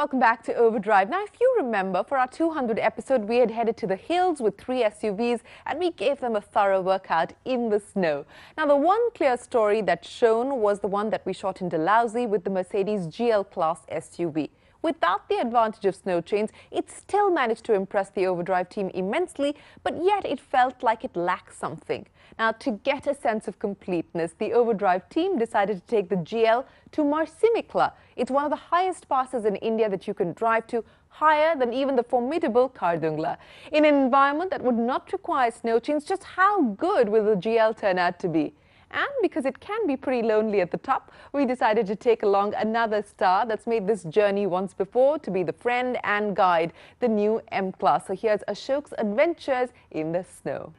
Welcome back to Overdrive. Now, if you remember, for our 200 episode, we had headed to the hills with 3 SUVs and we gave them a thorough workout in the snow. Now, the one clear story that shone was the one that we shot in Dalhousie with the Mercedes GL Class SUV. Without the advantage of snow chains, it still managed to impress the Overdrive team immensely, but yet it felt like it lacked something. Now, to get a sense of completeness, the Overdrive team decided to take the GL to Marsimik. It's one of the highest passes in India that you can drive to, higher than even the formidable Khardungla. In an environment that would not require snow chains, just how good will the GL turn out to be? And because it can be pretty lonely at the top, we decided to take along another star that's made this journey once before to be the friend and guide, the new M-Class. So here's Ashok's adventures in the snow.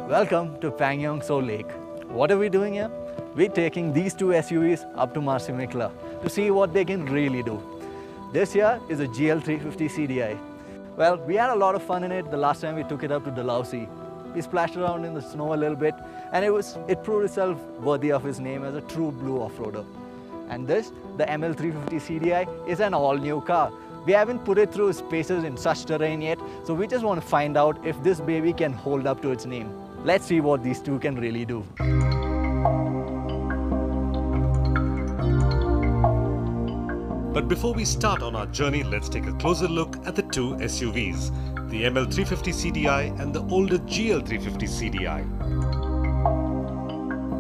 Welcome to Pangyong So Lake. What are we doing here? We're taking these 2 SUVs up to Marsimik to see what they can really do. This here is a GL 350 CDI. Well, we had a lot of fun in it the last time we took it up to Dalhousie. We splashed around in the snow a little bit and it proved itself worthy of its name as a true blue off-roader. And this, the ML 350 CDI, is an all-new car. We haven't put it through its paces in such terrain yet, so we just want to find out if this baby can hold up to its name. Let's see what these 2 can really do. But before we start on our journey, let's take a closer look at the 2 SUVs, the ML 350 CDI and the older GL 350 CDI.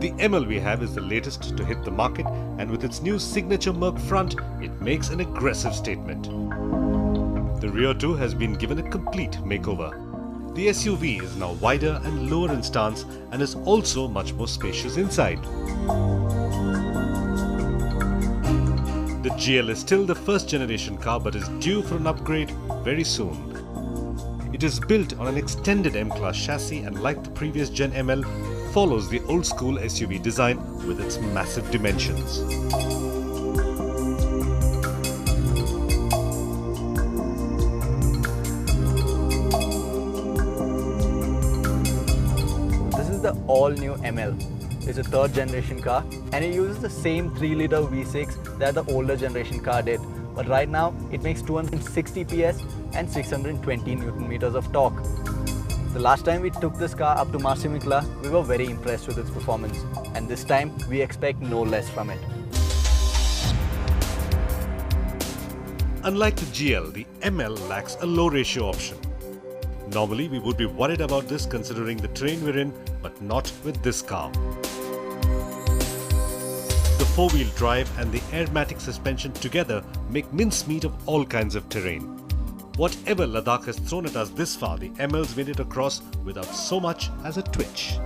The ML we have is the latest to hit the market, and with its new signature Merc front, it makes an aggressive statement. The rear too has been given a complete makeover. The SUV is now wider and lower in stance and is also much more spacious inside. The GL is still the first generation car but is due for an upgrade very soon. It is built on an extended M-Class chassis and, like the previous Gen ML, follows the old school SUV design with its massive dimensions. The all-new ML. It's a 3rd generation car and it uses the same 3-litre V6 that the older generation car did. But right now it makes 260 PS and 620 Nm of torque. The last time we took this car up to Marsimik, we were very impressed with its performance, and this time we expect no less from it. Unlike the GL, the ML lacks a low ratio option. Normally, we would be worried about this considering the terrain we're in, but not with this car. The 4-wheel drive and the airmatic suspension together make mincemeat of all kinds of terrain. Whatever Ladakh has thrown at us this far, the ML's made it across without so much as a twitch.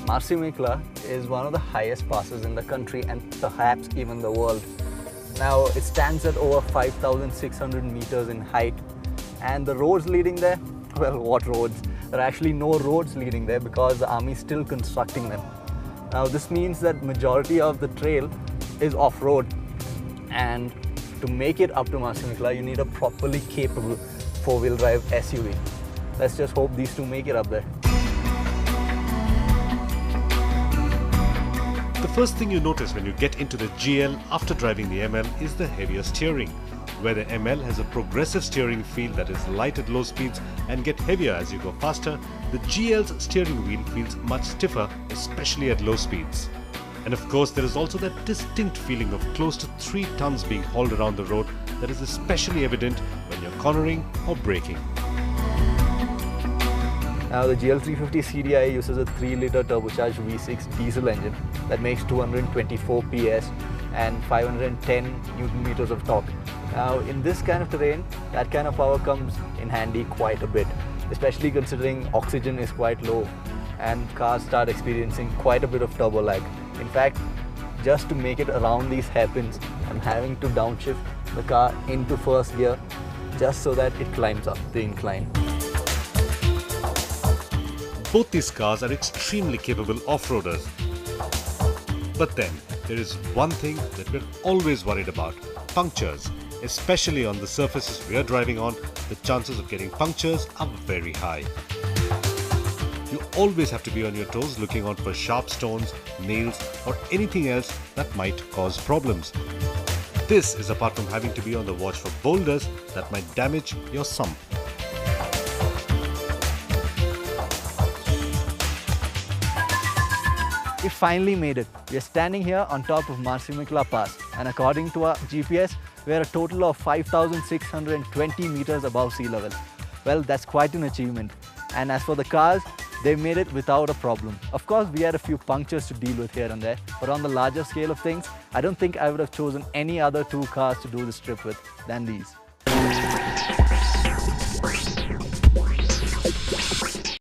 Marsimik is one of the highest passes in the country and perhaps even the world. Now, it stands at over 5,600 meters in height. And the roads leading there, well, what roads? There are actually no roads leading there because the army is still constructing them. Now, this means that majority of the trail is off-road, and to make it up to Marsimik, you need a properly capable 4-wheel drive SUV. Let's just hope these 2 make it up there. The first thing you notice when you get into the GL after driving the ML is the heavier steering. Where the ML has a progressive steering feel that is light at low speeds and get heavier as you go faster, the GL's steering wheel feels much stiffer, especially at low speeds. And of course, there is also that distinct feeling of close to 3 tons being hauled around the road that is especially evident when you're cornering or braking. Now, the GL 350 CDI uses a 3-litre turbocharged V6 diesel engine that makes 224 PS and 510 Nm of torque. Now, in this kind of terrain, that kind of power comes in handy quite a bit, especially considering oxygen is quite low and cars start experiencing quite a bit of turbo lag. In fact, just to make it around these hairpins, I'm having to downshift the car into first gear just so that it climbs up the incline. Both these cars are extremely capable off-roaders. But then, there is one thing that we're always worried about: punctures. Especially on the surfaces we are driving on, the chances of getting punctures are very high. You always have to be on your toes looking out for sharp stones, nails or anything else that might cause problems. This is apart from having to be on the watch for boulders that might damage your sump. We finally made it. We are standing here on top of Marsimik Pass, and according to our GPS, we are a total of 5,620 meters above sea level. Well, that's quite an achievement. And as for the cars, they made it without a problem. Of course, we had a few punctures to deal with here and there, but on the larger scale of things, I don't think I would have chosen any other two cars to do this trip with than these.